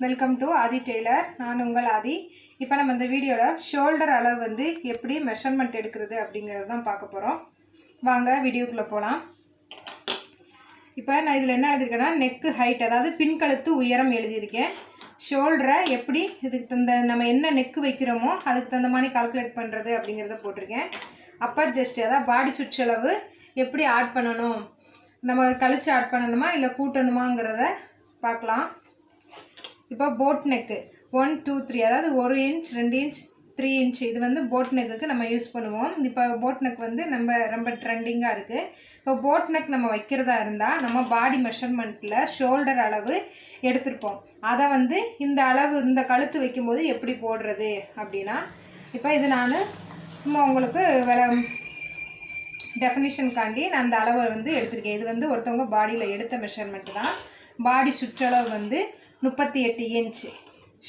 Welcome to Aadhi Taylor. நான் உங்கள் ஆதி. இப்போ நம்ம இந்த வீடியோவில் ஷோல்டர் அளவு வந்து எப்படி மெஷர்மெண்ட் எடுக்கிறது அப்படிங்கிறது தான் பார்க்க போகிறோம். வாங்க வீடியோக்குள்ளே போகலாம். இப்போ நான் இதில் என்ன எழுதியிருக்கேன்னா நெக்கு ஹைட், அதாவது பின்கழுத்து உயரம் எழுதியிருக்கேன். ஷோல்டரை எப்படி இதுக்கு தந்த நம்ம என்ன நெக்கு வைக்கிறோமோ அதுக்கு தகுந்த மாதிரி கால்குலேட் பண்ணுறது அப்படிங்கிறத போட்டிருக்கேன். அப்பர் ஜஸ்ட், அதாவது பாடி சுற்றளவு எப்படி ஆட் பண்ணணும், நம்ம கழிச்சு ஆட் பண்ணணுமா இல்லை கூட்டணுமாங்கிறத பார்க்கலாம். இப்போ போட் நெக்கு 1 2 3, அதாவது 1 இன்ச் 2 இன்ச் 3 இன்ச், இது வந்து போட் நெக்குக்கு நம்ம யூஸ் பண்ணுவோம். இப்போ போட் நெக் வந்து ரொம்ப ட்ரெண்டிங்காக இருக்குது. இப்போ போட் நெக் நம்ம வைக்கிறதா இருந்தால் நம்ம பாடி மெஷர்மெண்ட்டில் ஷோல்டர் அளவு எடுத்திருப்போம். அதை வந்து இந்த அளவு இந்த கழுத்து வைக்கும்போது எப்படி போடுறது அப்படின்னா, இப்போ இது நான் சும்மா உங்களுக்கு டெஃபினிஷனுக்காண்டி நான் அந்த அளவை வந்து எடுத்திருக்கேன். இது வந்து ஒருத்தவங்க பாடியில் எடுத்த மெஷர்மெண்ட்டு தான். பாடி சுற்றளவு வந்து 38 இன்ச்.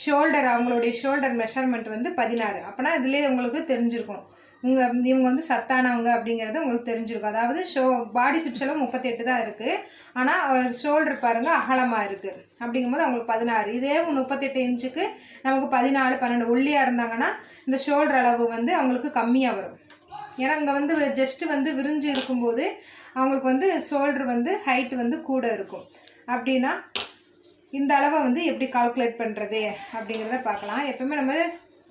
ஷோல்டர், அவங்களுடைய ஷோல்டர் மெஷர்மெண்ட் வந்து 16. அப்போனா இதுலேயே உங்களுக்கு தெரிஞ்சிருக்கும் இவங்க வந்து சத்தானவங்க அப்படிங்கிறது உங்களுக்கு தெரிஞ்சிருக்கும். அதாவது பாடி சுற்றளவு 38 தான் இருக்குது, ஆனால் ஷோல்டர் பாருங்கள் அகலமாக இருக்குது. அப்படிங்கும்போது அவங்களுக்கு 16. இதே 38 இன்ச்சுக்கு நமக்கு 14 12 ஒல்லியாக இருந்தாங்கன்னா இந்த ஷோல்டர் அளவு வந்து அவங்களுக்கு கம்மியாக வரும். ஏன்னா இங்கே வந்து ஜஸ்ட்டு வந்து விரிஞ்சு இருக்கும்போது அவங்களுக்கு வந்து ஷோல்டர் வந்து ஹைட்டு வந்து கூட இருக்கும். அப்படின்னா இந்த அளவை வந்து எப்படி கால்குலேட் பண்ணுறது அப்படிங்கிறத பார்க்கலாம். எப்பவுமே நம்ம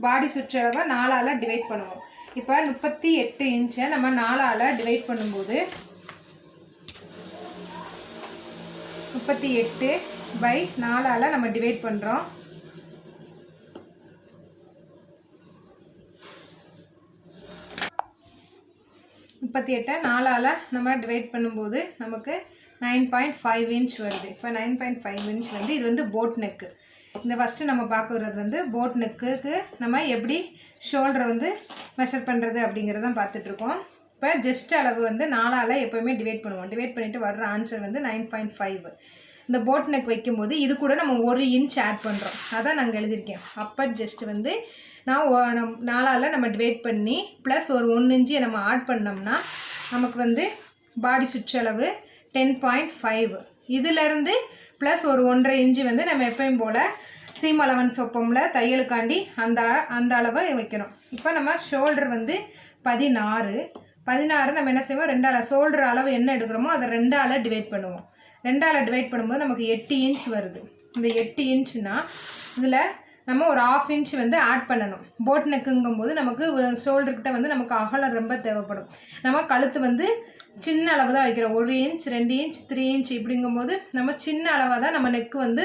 பாடி சுற்றளவை 4ஆல் டிவைட் பண்ணுவோம். இப்போ 38 இன்ச்சை நம்ம 4ஆல் டிவைட் பண்ணும்போது 38/4ஆல் நம்ம டிவைட் பண்ணுறோம். முப்பத்தி 4ஆல் நம்ம டிவைட் பண்ணும்போது நமக்கு 9.5 இன்ச் வருது. இப்போ 9.5 இன்ச் வந்து இது வந்து போட் நெக்கு. இந்த ஃபஸ்ட்டு நம்ம பார்க்குறது வந்து போட் நெக்குக்கு நம்ம எப்படி ஷோல்டரை வந்து மெஷர் பண்ணுறது அப்படிங்கிறதான் பார்த்துட்ருக்கோம். இப்போ ஜஸ்ட் அளவு வந்து 4ஆல் எப்போவுமே டிவைட் பண்ணுவோம். டிவைட் பண்ணிவிட்டு வர்ற ஆன்சர் வந்து 9.5. இந்த போட் நெக் வைக்கும்போது இது கூட நம்ம 1 இன்ச் ஆட் பண்ணுறோம். அதான் நாங்கள் எழுதியிருக்கேன். அப்பர் ஜஸ்ட் வந்து நான் 4ஆல் நம்ம டிவைட் பண்ணி ப்ளஸ் ஒரு 1 இன்ச்சு நம்ம ஆட் பண்ணோம்னா நமக்கு வந்து பாடி சுற்றளவு 10.5. இதிலேருந்து ப்ளஸ் ஒரு 1.5 இன்ச்சு வந்து நம்ம எப்பயும் போல் சீம் அலவன்ஸ் வைப்போம்ல தையலுக்காண்டி அந்த அளவை வைக்கணும். இப்போ நம்ம ஷோல்டர் வந்து 16 நம்ம என்ன செய்வோம், 2ஆல் ஷோல்டர் அளவு என்ன எடுக்கிறோமோ அதை 2ஆல் டிவைட் பண்ணுவோம். 2ஆல் டிவைட் பண்ணும்போது நமக்கு 8 இன்ச் வருது. இந்த 8 இன்ச்சுனா இதில் நம்ம ஒரு 1/2 இன்ச் வந்து ஆட் பண்ணணும். போட் நெக்குங்கும்போது நமக்கு ஷோல்டர்கிட்ட வந்து நமக்கு அகலம் ரொம்ப தேவைப்படும். நம்ம கழுத்து வந்து சின்ன அளவு தான் வைக்கிறோம். 1 இன்ச் 2 இன்ச் 3 இன்ச் இப்படிங்கும்போது நம்ம சின்ன அளவாக தான் நம்ம நெக்கு வந்து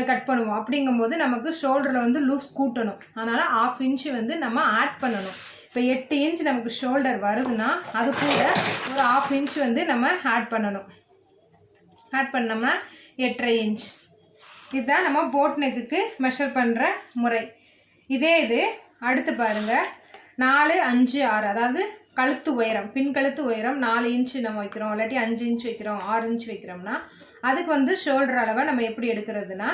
கட் பண்ணுவோம். அப்படிங்கும்போது நமக்கு ஷோல்டரில் வந்து லூஸ் கூட்டணும். அதனால் 1/2 இன்ச் வந்து நம்ம ஆட் பண்ணணும். இப்போ 8 இன்ச் நமக்கு ஷோல்டர் வருதுன்னா அது கூட ஒரு 1/2 இன்ச் வந்து நம்ம ஆட் பண்ணணும். ஆட் பண்ணோம்னா 8.5 இன்ச். இதுதான் நம்ம போட் நெக்குக்கு மெஷர் பண்ணுற முறை. இதே இது அடுத்து பாருங்கள் 4 5 6, அதாவது கழுத்து உயரம், பின் கழுத்து உயரம் 4 இன்ச்சு நம்ம வைக்கிறோம், இல்லாட்டி 5 இன்ச் வைக்கிறோம், 6 இன்ச் வைக்கிறோம்னா அதுக்கு வந்து ஷோல்டர் அளவை நம்ம எப்படி எடுக்கிறதுனா,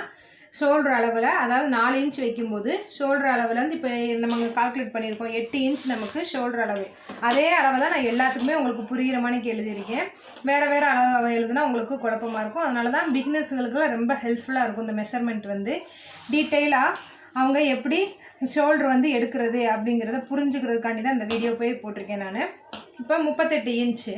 ஷோல்டர் அளவில் அதாவது 4 இன்ச் வைக்கும்போது ஷோல்டர் அளவில் வந்து இப்போ நம்ம கால்குலேட் பண்ணியிருக்கோம் 8 இன்ச் நமக்கு ஷோல்டர் அளவு. அதே அளவை தான் நான் எல்லாத்துக்குமே உங்களுக்கு புரிகிற மாதிரிக்கு எழுதியிருக்கேன். வேறு அளவு எழுதுனா உங்களுக்கு குழப்பமாக இருக்கும். அதனால தான் பிகினர்ஸுகளுக்குலாம் ரொம்ப ஹெல்ப்ஃபுல்லாக இருக்கும் இந்த மெஷர்மெண்ட் வந்து. டீட்டெயிலாக அவங்க எப்படி ஷோல்டர் வந்து எடுக்கிறது அப்படிங்கிறத புரிஞ்சுக்கிறதுக்காண்டி தான் இந்த வீடியோ போய் போட்டிருக்கேன் நான். இப்போ 38 இன்ச்சு,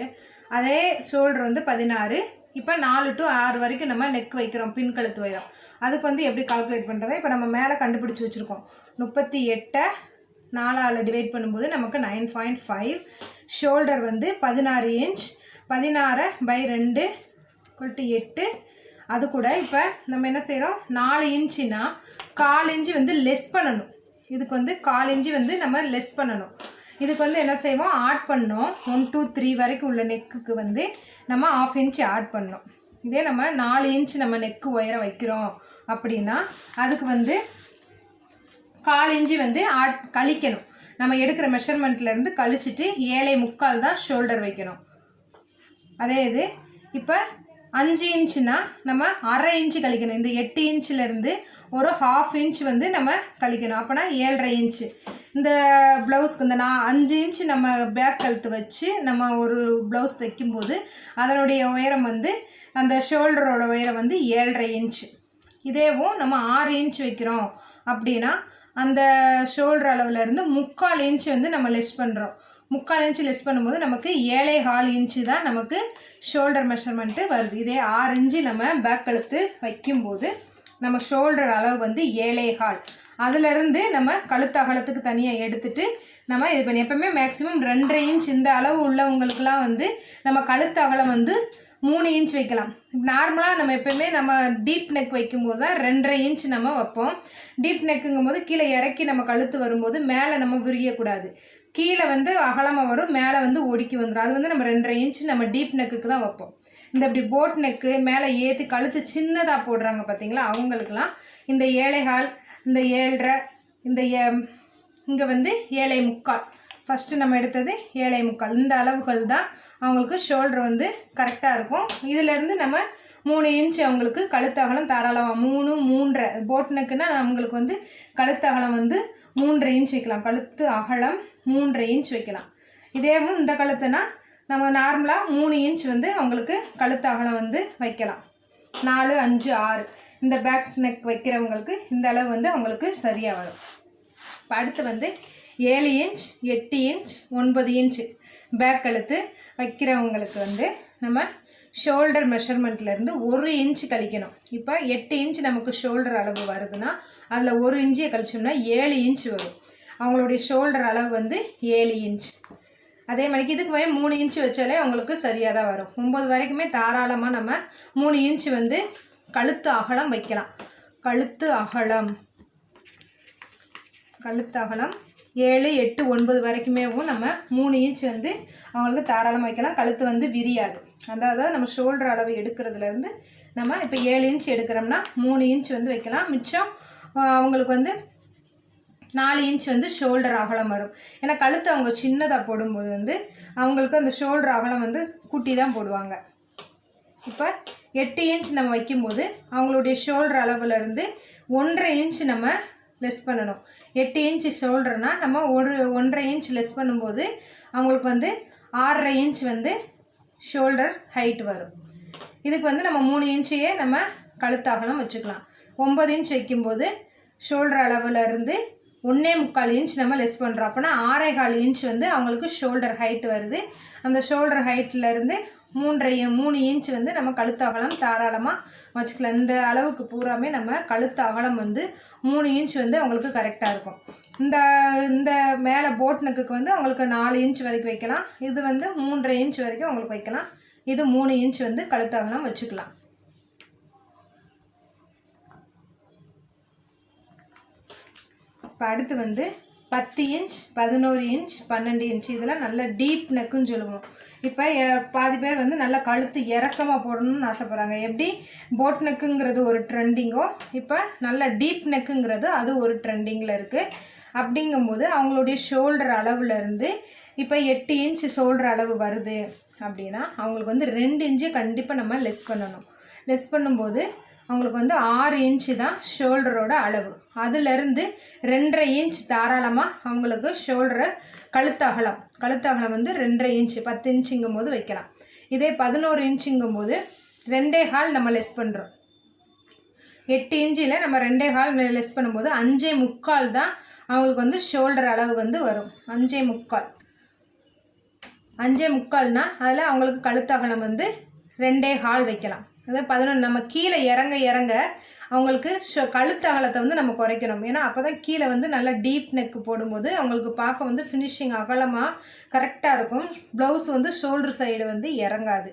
அதே ஷோல்டர் வந்து 16. இப்போ 4 to 6 வரைக்கும் நம்ம நெக் வைக்கிறோம் பின் கழுத்து உயரம். அதுக்கு வந்து எப்படி கால்குலேட் பண்ணுறதை இப்போ நம்ம மேலே கண்டுபிடிச்சி வச்சுருக்கோம். 38 4ஆல் டிவைட் பண்ணும்போது நமக்கு 9.5. ஷோல்டர் வந்து 16 இன்ச். 16/2 = 8. அது கூட இப்போ நம்ம என்ன செய்கிறோம், 4 இன்ச்சுனா 1/4 இன்ச்சு வந்து லெஸ் பண்ணணும். இதுக்கு வந்து 1/4 இன்ச்சு வந்து நம்ம லெஸ் பண்ணணும். இதுக்கு வந்து என்ன செய்வோம், ஆட் பண்ணோம் 1 2 3 வரைக்கும் உள்ள நெக்குக்கு வந்து நம்ம 1/2 இன்ச்சு ஆட் பண்ணோம். இதே நம்ம 4 இன்ச் நம்ம நெக்கு உயரம் வைக்கிறோம் அப்படின்னா அதுக்கு வந்து 1/4 இன்ச்சு வந்து கழிக்கணும். நம்ம எடுக்கிற மெஷர்மெண்ட்லேருந்து கழிச்சிட்டு 7.25 தான் ஷோல்டர் வைக்கணும். அதே இது இப்போ 5 இன்ச்சுனா நம்ம 1/2 இன்ச்சு கழிக்கணும். இந்த 8 இன்ச்சிலேருந்து ஒரு 1/2 இன்ச் வந்து நம்ம கழிக்கணும். அப்போனா 7.5 இன்ச்சு. இந்த ப்ளவுஸ்க்கு இந்த 5 இன்ச்சு நம்ம பேக் கழுத்து வச்சு நம்ம ஒரு ப்ளவுஸ் தைக்கும்போது அதனுடைய உயரம் வந்து அந்த ஷோல்டரோட உயரம் வந்து 7.5 இன்ச்சு. இதேவும் நம்ம 6 இன்ச் வைக்கிறோம் அப்படின்னா அந்த ஷோல்டர் அளவுலேருந்து 3/4 இன்ச் வந்து நம்ம லெஸ் பண்ணுறோம். 3/4 இன்ச் லெஸ் பண்ணும்போது நமக்கு 7.25 இன்ச்சு தான் நமக்கு ஷோல்டர் மெஷர்மெண்ட்டு வருது. இதே 6 இன்ச்சு நம்ம பேக் கழுத்து வைக்கும்போது நம்ம ஷோல்டர் அளவு வந்து 7.25. அதிலிருந்து நம்ம கழுத்து அகலத்துக்கு தனியாக எடுத்துகிட்டு நம்ம இது பண்ணி எப்போவுமே மேக்ஸிமம் 2.5 இன்ச் இந்த அளவு உள்ளவங்களுக்குலாம் வந்து நம்ம கழுத்து அகலம் வந்து 3 இன்ச் வைக்கலாம். நார்மலாக நம்ம எப்போயுமே நம்ம டீப் நெக் வைக்கும்போது தான் 2.5 இன்ச் நம்ம வைப்போம். டீப் நெக்குங்கும் போது கீழே இறக்கி நம்ம கழுத்து வரும்போது மேலே நம்ம விரியக்கூடாது. கீழே வந்து அகலமாக வரும், மேலே வந்து ஒடுக்கி வந்துடும். அது வந்து நம்ம 2.5 இன்ச் நம்ம டீப் நெக்குக்கு தான் வைப்போம். இந்த இப்படி போட் நெக்கு மேலே ஏற்றி கழுத்து சின்னதாக போடுறாங்க பார்த்தீங்களா, அவங்களுக்குலாம் இந்த 7.25 இந்த 7.5 இந்த இங்கே வந்து 7.25 ஃபஸ்ட்டு நம்ம எடுத்தது 7.25 இந்த அளவுகள் தான் அவங்களுக்கு ஷோல்டர் வந்து கரெக்டாக இருக்கும். இதிலேருந்து நம்ம 3 இன்ச் அவங்களுக்கு கழுத்து அகலம் தாராளமாக 3 3.5 போட் நெக்குன்னா அவங்களுக்கு வந்து கழுத்து அகலம் வந்து 3.5 இன்ச் வைக்கலாம். கழுத்து அகலம் 3.5 இன்ச் வைக்கலாம். இதேவும் இந்த கழுத்துனா நம்ம நார்மலாக 3 இன்ச் வந்து அவங்களுக்கு கழுத்து அகலம் வந்து வைக்கலாம். 4 5 6 இந்த பேக் நெக் வைக்கிறவங்களுக்கு இந்த அளவு வந்து அவங்களுக்கு சரியாக வரும். இப்போ அடுத்து வந்து 7 இன்ச் 8 இன்ச் 9 இன்ச் பேக் கழுத்து வைக்கிறவங்களுக்கு வந்து நம்ம ஷோல்டர் மெஷர்மெண்ட்லேருந்து 1 இன்ச் கழிக்கணும். இப்போ 8 இன்ச் நமக்கு ஷோல்டர் அளவு வருதுன்னா அதில் 1 இன்ச்சை கழிச்சோம்னா 7 இன்ச் வரும். அவங்களுடைய ஷோல்டர் அளவு வந்து 7 இன்ச். அதே மாதிரிக்கு இதுக்கு 3 இன்ச் வச்சாலே அவங்களுக்கு சரியாக தான் வரும். 9 வரைக்குமே தாராளமாக நம்ம 3 இன்ச் வந்து கழுத்து அகலம் வைக்கலாம். கழுத்து அகலம் 7 8 9 வரைக்குமேவும் நம்ம 3 இன்ச் வந்து அவங்களுக்கு தாராளமாக வைக்கலாம். கழுத்து வந்து விரியாது. அதாவது நம்ம ஷோல்டர் அளவு எடுக்கிறதுலேருந்து நம்ம இப்போ 7 இன்ச் எடுக்கிறோம்னா 3 இன்ச் வந்து வைக்கலாம். மிச்சம் அவங்களுக்கு வந்து 4 இன்ச் வந்து ஷோல்டர் அகலம் வரும். ஏன்னா கழுத்து அவங்க சின்னதாக போடும்போது வந்து அவங்களுக்கு அந்த ஷோல்டர் அகலம் வந்து கூட்டி தான் போடுவாங்க. இப்போ 8 இன்ச் நம்ம வைக்கும்போது அவங்களுடைய ஷோல்டர் அளவுலேருந்து 1.5 இன்ச் நம்ம லெஸ் பண்ணணும். 8 இன்ச் ஷோல்டர்னால் நம்ம 1.5 இன்ச் லெஸ் பண்ணும்போது அவங்களுக்கு வந்து 6.5 இன்ச் வந்து ஷோல்டர் ஹைட் வரும். இதுக்கு வந்து நம்ம 3 இன்ச்சையே நம்ம கழுத்து அகலம் வச்சுக்கலாம். 9 இன்ச் வைக்கும்போது ஷோல்டர் அளவுலேருந்து 1.25 இன்ச் நம்ம லெஸ் பண்ணுறோம். அப்போனா 6.25 இன்ச் வந்து அவங்களுக்கு ஷோல்டர் ஹைட் வருது. அந்த ஷோல்டர் ஹைட்லேருந்து 3 இன்ச் வந்து நம்ம கழுத்து அகலம் தாராளமாக வச்சுக்கலாம். இந்த அளவுக்கு பூராமே நம்ம கழுத்து அகலம் வந்து 3 இன்ச் வந்து அவங்களுக்கு கரெக்டாக இருக்கும். இந்த மேலே போட் நெக்குக்கு வந்து அவங்களுக்கு 4 இன்ச் வரைக்கும் வைக்கலாம். இது வந்து 3.5 இன்ச் வரைக்கும் அவங்களுக்கு வைக்கலாம். இது 3 இன்ச் வந்து கழுத்து அகலம் வச்சுக்கலாம். இப்போ அடுத்து வந்து 10 இன்ச் 11 இன்ச் 12 இன்ச் இதெல்லாம் நல்ல டீப் நெக்குன்னு சொல்லுவோம். இப்போ பாதி பேர் வந்து நல்லா கழுத்து இறக்கமாக போடணும்னு ஆசைப்பட்றாங்க. எப்படி போட் நெக்குங்கிறது ஒரு ட்ரெண்டிங்கோ இப்போ நல்ல டீப் நெக்குங்கிறது அது ஒரு ட்ரெண்டிங்கில் இருக்குது. அப்படிங்கும்போது அவங்களுடைய ஷோல்டர் அளவுலேருந்து இப்போ 8 இன்ச் ஷோல்டர் அளவு வருது அப்படின்னா அவங்களுக்கு வந்து 2 இன்ச்சு கண்டிப்பாக நம்ம லெஸ் பண்ணணும். லெஸ் பண்ணும்போது அவங்களுக்கு வந்து 6 இன்ச்சு தான் ஷோல்டரோட அளவு. அதிலிருந்து 2.5 இன்ச் தாராளமாக அவங்களுக்கு ஷோல்டரை கழுத்து அகலம் வந்து 2.5 இன்ச்சு 10 இன்ச்சுங்கும் போது வைக்கலாம். இதே 11 இன்ச்சுங்கும் போது 2.25 நம்ம லெஸ் பண்ணுறோம். 8 இன்ச்சில் நம்ம 2.25 லெஸ் பண்ணும்போது 5.25 தான் அவங்களுக்கு வந்து ஷோல்டர் அளவு வந்து வரும். 5.25னா அதில் அவங்களுக்கு கழுத்து அகலம் வந்து 2.25 வைக்கலாம். அதாவது 11 நம்ம கீழே இறங்க அவங்களுக்கு கழுத்து அகலத்தை வந்து நம்ம குறைக்கணும். ஏன்னா அப்போ தான் கீழே வந்து நல்லா டீப் நெக்கு போடும்போது அவங்களுக்கு பார்க்க வந்து ஃபினிஷிங் அகலமாக கரெக்டாக இருக்கும். ப்ளவுஸ் வந்து ஷோல்டர் சைடு வந்து இறங்காது.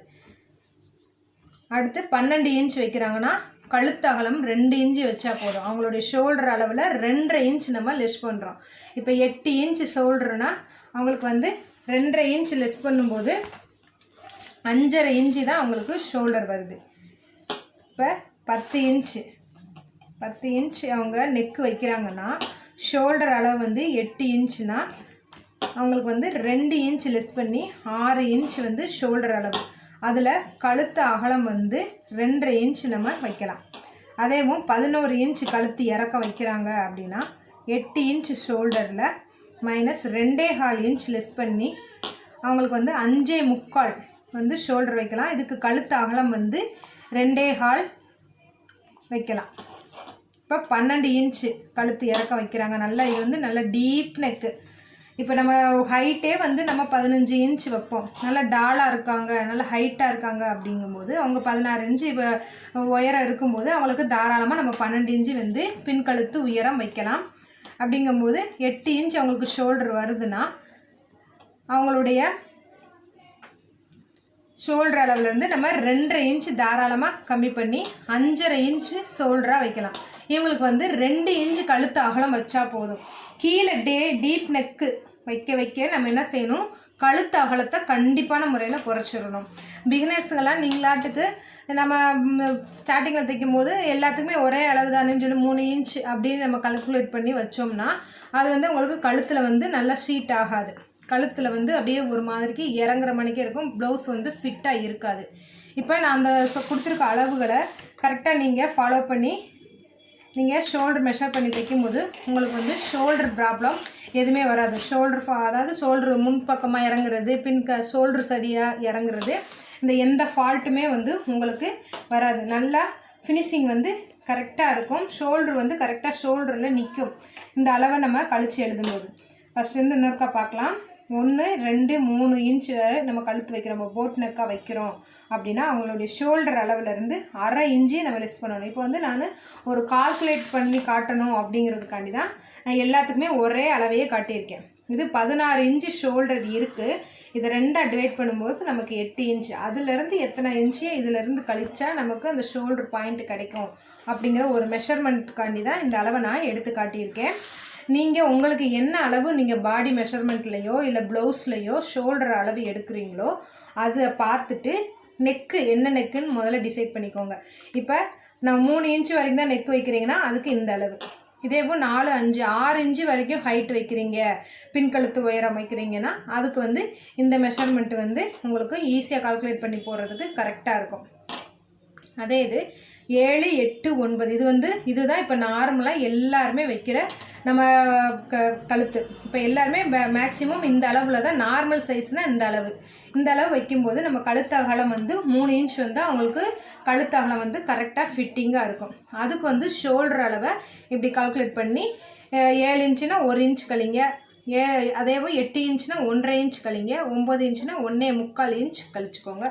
அடுத்து 12 இன்ச் வைக்கிறாங்கன்னா கழுத்து அகலம் 2 இன்ச்சு வச்சா போதும். அவங்களுடைய ஷோல்டர் அளவில் 2.5 இன்ச் நம்ம லெஸ் பண்ணுறோம். இப்போ 8 இன்ச் ஷோல்டர்னா அவங்களுக்கு வந்து 2.5 இன்ச் லெஸ் பண்ணும்போது 5.5 இன்ச்சு தான் அவங்களுக்கு ஷோல்டர் வருது. இப்போ 10 இன்ச் அவங்க நெக்கு வைக்கிறாங்கன்னா ஷோல்டர் அளவு வந்து 8 இன்ச்சுனா அவங்களுக்கு வந்து 2 இன்ச் லெஸ் பண்ணி 6 இன்ச் வந்து ஷோல்டர் அளவு. அதில் கழுத்து அகலம் வந்து 2.5 இன்ச் நம்ம வைக்கலாம். அதேவும் 11 இன்ச் கழுத்து இறக்க வைக்கிறாங்க அப்படின்னா 8 இன்ச் ஷோல்டரில் மைனஸ் 2.25 இன்ச் லெஸ் பண்ணி அவங்களுக்கு வந்து 5.25 வந்து ஷோல்டர் வைக்கலாம். இதுக்கு கழுத்து அகலம் வந்து 2.25 வைக்கலாம். இப்போ 12 இன்ச்சு கழுத்து இறக்கம் வைக்கிறாங்க. நல்லா இது வந்து நல்ல டீப் நெக்கு. இப்போ நம்ம ஹைட்டே வந்து நம்ம 15 இன்ச் வைப்போம். நல்லா டாலாக இருக்காங்க, நல்லா ஹைட்டாக இருக்காங்க அப்படிங்கும்போது அவங்க 16 இன்ச்சு இப்போ உயரம் இருக்கும்போது அவங்களுக்கு தாராளமாக நம்ம 12 இன்ச்சு வந்து பின் கழுத்து உயரம் வைக்கலாம். அப்படிங்கும்போது 8 இன்ச் அவங்களுக்கு ஷோல்டர் வருதுன்னா அவங்களுடைய ஷோல்டர் அளவுலேருந்து நம்ம 2.5 இன்ச்சு தாராளமாக கம்மி பண்ணி 5.5 இன்ச்சு ஷோல்டராக வைக்கலாம். இவங்களுக்கு வந்து 2 இன்ச்சு கழுத்து அகலம் வச்சா போதும். கீழே டீப் நெக்கு வைக்க நம்ம என்ன செய்யணும், கழுத்து அகலத்தை கண்டிப்பான முறையில் குறைச்சிடணும். பிகினர்ஸுங்கெல்லாம் நீங்களாட்டுக்கு நம்ம ஸ்டார்டிங்கில் தைக்கும் போது எல்லாத்துக்குமே ஒரே அளவு தானேன்னு சொல்லி 3 இன்ச் அப்படின்னு நம்ம கால்குலேட் பண்ணி வச்சோம்னா அது வந்து உங்களுக்கு கழுத்தில் வந்து நல்லா சீட் ஆகாது. கழுத்தில் வந்து அப்படியே ஒரு மாதிரிக்கு இறங்குற மணிக்கே இருக்கும். ப்ளவுஸ் வந்து ஃபிட்டாக இருக்காது. இப்போ நான் அந்த கொடுத்துருக்க அளவுகளை கரெக்டாக நீங்கள் ஃபாலோ பண்ணி நீங்கள் ஷோல்டர் மெஷர் பண்ணி தைக்கும்போது உங்களுக்கு வந்து ஷோல்டர் ப்ராப்ளம் எதுவுமே வராது. அதாவது ஷோல்டர் முன்பக்கமாக இறங்குறது, ஷோல்டர் சரியாக இறங்குறது, இந்த எந்த ஃபால்ட்டுமே வந்து உங்களுக்கு வராது. நல்லா ஃபினிஷிங் வந்து கரெக்டாக இருக்கும். ஷோல்டர் வந்து கரெக்டாக ஷோல்டரில் நிற்கும். இந்த அளவை நம்ம கழித்து எழுதும்போது ஃபஸ்ட்டு இன்னொருக்கா பார்க்கலாம். 1 2 3 இன்ச்சு நம்ம கழுத்து வைக்கிறோம், நம்ம போட் நெக்காக வைக்கிறோம் அப்படின்னா அவங்களுடைய ஷோல்டர் அளவுலேருந்து 1/2 இன்ச்சு நம்ம லெஸ் பண்ணணும். இப்போ வந்து நான் ஒரு கால்குலேட் பண்ணி காட்டணும் அப்படிங்கிறதுக்காண்டி தான் நான் எல்லாத்துக்குமே ஒரே அளவையே காட்டியிருக்கேன். இது 16 இன்ச்சு ஷோல்டர் இருக்குது. இதை 2ஆக டிவைட் பண்ணும்போது நமக்கு 8 இன்ச்சு. அதுலேருந்து எத்தனை இன்ச்சு இதிலேருந்து கழிச்சா நமக்கு அந்த ஷோல்டர் பாயிண்ட் கிடைக்கும் அப்படிங்கிற ஒரு மெஷர்மெண்ட்டுக்காண்டி தான் இந்த அளவை நான் எடுத்து காட்டியிருக்கேன். நீங்கள் உங்களுக்கு என்ன அளவு நீங்கள் பாடி மெஷர்மெண்ட்லேயோ இல்லை ப்ளவுஸ்லையோ ஷோல்டர் அளவு எடுக்கிறீங்களோ அதை பார்த்துட்டு நெக்கு என்ன நெக்குன்னு முதல்ல டிசைட் பண்ணிக்கோங்க. இப்போ நான் 3 இன்ச்சு வரைக்கும் தான் நெக் வைக்கிறீங்கன்னா அதுக்கு இந்த அளவு. இதேபோல் 4 5 6 இன்ச்சு வரைக்கும் ஹைட் வைக்கிறீங்க, பின்கழுத்து உயரம் வைக்கிறீங்கன்னா அதுக்கு வந்து இந்த மெஷர்மெண்ட் வந்து உங்களுக்கு ஈஸியாக கால்குலேட் பண்ணி போடுறதுக்கு கரெக்டாக இருக்கும். அதே இது 7 8 9 இது வந்து இதுதான் இப்போ நார்மலாக எல்லாருமே வைக்கிற நம்ம கழுத்து. இப்போ எல்லாருமே மேக்ஸிமம் இந்த அளவில் தான் நார்மல் சைஸ்னால் இந்த அளவு வைக்கும்போது நம்ம கழுத்து அகலம் வந்து 3 இன்ச் வந்து அவங்களுக்கு கழுத்து அகலம் வந்து கரெக்டாக ஃபிட்டிங்காக இருக்கும். அதுக்கு வந்து ஷோல்டர் அளவை இப்படி கால்குலேட் பண்ணி 7 இன்ச்சுனா 1 இன்ச் கழிங்க, அதேபோல் 8 இன்ச்சுனா 1.5 இன்ச் கழிங்க, 9 இன்ச்சுனா 1.25 இன்ச் கழிச்சுக்கோங்க.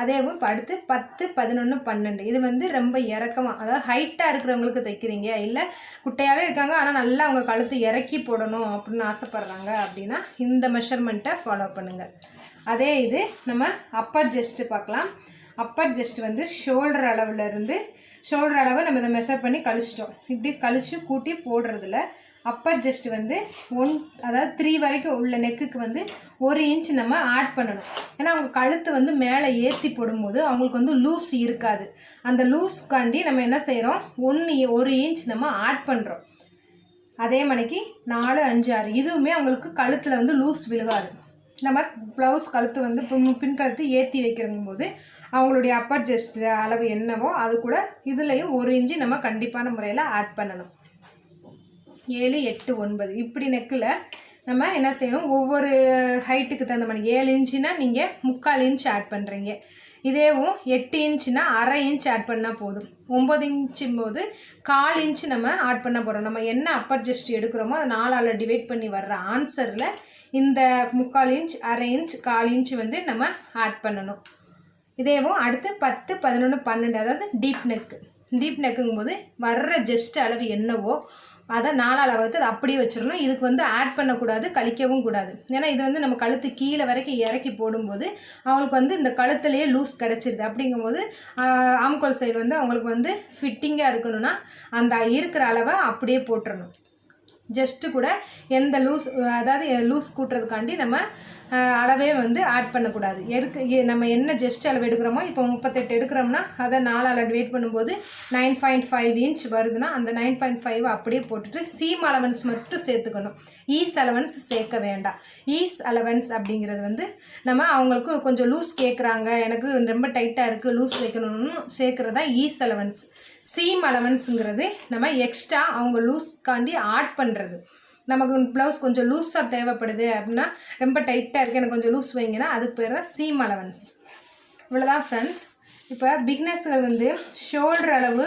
அதேபோல் இப்போ அடுத்து 10 11 12 இது வந்து ரொம்ப இறக்கமாக, அதாவது ஹைட்டாக இருக்கிறவங்களுக்கு தைக்கிறீங்க, இல்லை குட்டையாகவே இருக்காங்க ஆனால் நல்லா அவங்க கழுத்து இறக்கி போடணும் அப்படின்னு ஆசைப்பட்றாங்க அப்படின்னா இந்த மெஷர்மெண்ட்டை ஃபாலோ பண்ணுங்கள். அதே இது நம்ம அப்பர் ஜெஸ்ட்டு பார்க்கலாம். அப்பர் ஜெஸ்ட் வந்து ஷோல்டர் அளவை நம்ம இதை மெஷர் பண்ணி கழிச்சிட்டோம். இப்படி கழித்து கூட்டி போடுறதுல அப்பர் ஜெஸ்ட் வந்து அதாவது 3 வரைக்கும் உள்ள நெக்குக்கு வந்து 1 இன்ச் நம்ம ஆட் பண்ணணும். ஏன்னா அவங்க கழுத்து வந்து மேலே ஏற்றி போடும்போது அவங்களுக்கு வந்து லூஸ் இருக்காது. அந்த லூஸ்க்காண்டி நம்ம என்ன செய்கிறோம், 1 இன்ச் நம்ம ஆட் பண்ணுறோம். அதே மணிக்கு 4 5 6 இதுவுமே அவங்களுக்கு கழுத்தில் வந்து லூஸ் விழுகாது. நம்ம ப்ளவுஸ் கழுத்து வந்து பின்கழுத்து ஏற்றி வைக்கிறங்கும் போது அவங்களுடைய அப்பர் ஜெஸ்ட் அளவு என்னவோ அது கூட இதுலேயும் 1 இன்ச்சு நம்ம கண்டிப்பான முறையில் ஆட் பண்ணணும். 7 8 9 இப்படி நெக்கில் நம்ம என்ன செய்யணும், ஒவ்வொரு ஹைட்டுக்கு தகுந்த மாதிரி 7 இன்ச்சுனா நீங்கள் 3/4 இன்ச் ஆட் பண்ணுறீங்க. இதேவும் 8 இன்ச்சுனா 1/2 இன்ச் ஆட் பண்ணால் போதும். 9 இன்ச்சும் போது 1/4 இன்ச்சு நம்ம ஆட் பண்ண போகிறோம். நம்ம என்ன அப்பர் ஜெஸ்ட் எடுக்கிறோமோ அதை 4ஆல் டிவைட் பண்ணி வர்ற ஆன்சரில் இந்த 3/4 இன்ச் 1/2 இன்ச் 1/4 இன்ச் வந்து நம்ம ஆட் பண்ணணும். இதேவும் அடுத்து 10 11 12 அதாவது டீப் நெக்குங்கும் போது வர்ற ஜெஸ்ட் அளவு என்னவோ அதை 4ஆல் வகுத்து அதை அப்படியே வச்சிடணும். இதுக்கு வந்து ஆட் பண்ணக்கூடாது, கழிக்கவும் கூடாது. ஏன்னா இது வந்து நம்ம கழுத்து கீழே வரைக்கும் இறக்கி போடும்போது அவங்களுக்கு வந்து இந்த கழுத்துலேயே லூஸ் கிடச்சிருது. அப்படிங்கும்போது ஆம்கோல் சைடு வந்து அவங்களுக்கு வந்து ஃபிட்டிங்காக இருக்கணும்னா அந்த இருக்கிற அளவை அப்படியே போட்டுடணும். ஜஸ்ட்டு கூட எந்த லூஸ் கூட்டுறதுக்காண்டி நம்ம அளவே வந்து ஆட் பண்ணக்கூடாது. நம்ம என்ன ஜஸ்ட் அளவு எடுக்கிறோமோ, இப்போ 38 எடுக்கிறோம்னா அதை 4ஆல் டிவைட் பண்ணும்போது 9.5 இன்ச் வருதுன்னா அந்த 9.5 அப்படியே போட்டுட்டு சீம் அலவன்ஸ் மட்டும் சேர்த்துக்கணும். ஈஸ் அலவன்ஸ் சேர்க்க வேண்டாம். ஈஸ் அலவன்ஸ் அப்படிங்கிறது வந்து நம்ம அவங்களுக்கு கொஞ்சம் லூஸ் கேட்குறாங்க, எனக்கு ரொம்ப டைட்டாக இருக்குது, லூஸ் வைக்கணும்னு சேர்க்குறதா ஈஸ் அலவன்ஸ். சீம் அலவன்ஸுங்கிறது நம்ம எக்ஸ்ட்ரா அவங்க லூஸ்க்காண்டி ஆட் பண்ணுறது. நமக்கு ப்ளவுஸ் கொஞ்சம் லூஸாக தேவைப்படுது அப்படின்னா, ரொம்ப டைட்டாக இருக்குது எனக்கு கொஞ்சம் லூஸ் வைங்கன்னா அதுக்கு பேர் தான் சீம் அலவன்ஸ். இவ்வளோதான் ஃப்ரெண்ட்ஸ். இப்போ பிகினர்ஸுகள் வந்து ஷோல்டர் அளவு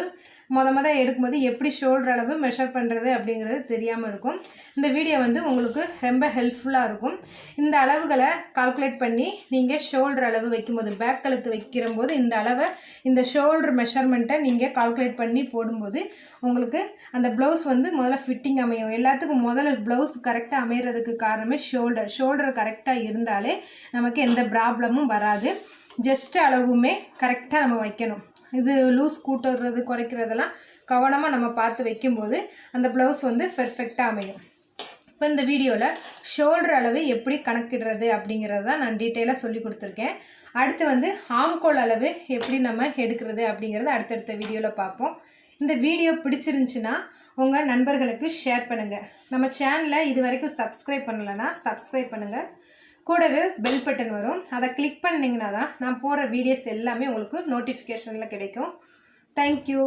மொத எடுக்கும்போது எப்படி ஷோல்டர் அளவு மெஷர் பண்ணுறது அப்படிங்கிறது தெரியாமல் இருக்கும். இந்த வீடியோ வந்து உங்களுக்கு ரொம்ப ஹெல்ப்ஃபுல்லாக இருக்கும். இந்த அளவுகளை கால்குலேட் பண்ணி நீங்கள் ஷோல்டர் அளவு வைக்கும்போது, பேக் கழுத்து வைக்கிறம்போது இந்த அளவை, இந்த ஷோல்டர் மெஷர்மெண்ட்டை நீங்கள் கால்குலேட் பண்ணி போடும்போது உங்களுக்கு அந்த ப்ளவுஸ் வந்து முதல்ல ஃபிட்டிங் அமையும். எல்லாத்துக்கும் முதல்ல ப்ளவுஸ் கரெக்டாக அமைகிறதுக்கு காரணமே ஷோல்டர் கரெக்டாக இருந்தாலே நமக்கு எந்த ப்ராப்ளமும் வராது. ஜஸ்ட் அளவுமே கரெக்டாக நம்ம வைக்கணும். இது லூஸ் கூட்டுறது குறைக்கிறதெல்லாம் கவனமாக நம்ம பார்த்து வைக்கும்போது அந்த ப்ளவுஸ் வந்து பெர்ஃபெக்டாக அமையும். இப்போ இந்த வீடியோவில் ஷோல்டர் அளவு எப்படி கணக்கிடுறது அப்படிங்கிறது தான் நான் டீட்டெயிலாக சொல்லி கொடுத்துருக்கேன். அடுத்து வந்து ஆம்கோல் அளவு எப்படி நம்ம எடுக்கிறது அப்படிங்கிறது அடுத்தடுத்த வீடியோவில் பார்ப்போம். இந்த வீடியோ பிடிச்சிருந்துச்சுன்னா உங்கள் நண்பர்களுக்கு ஷேர் பண்ணுங்கள். நம்ம சேனலை இது வரைக்கும் சப்ஸ்கிரைப் பண்ணலைன்னா சப்ஸ்கிரைப் பண்ணுங்கள். கூடவே பெல் பட்டன் வரும், அதை கிளிக் பண்ணிங்கன்னா தான் நான் போடுற வீடியோஸ் எல்லாமே உங்களுக்கு நோட்டிஃபிகேஷனில் கிடைக்கும். தேங்க்யூ.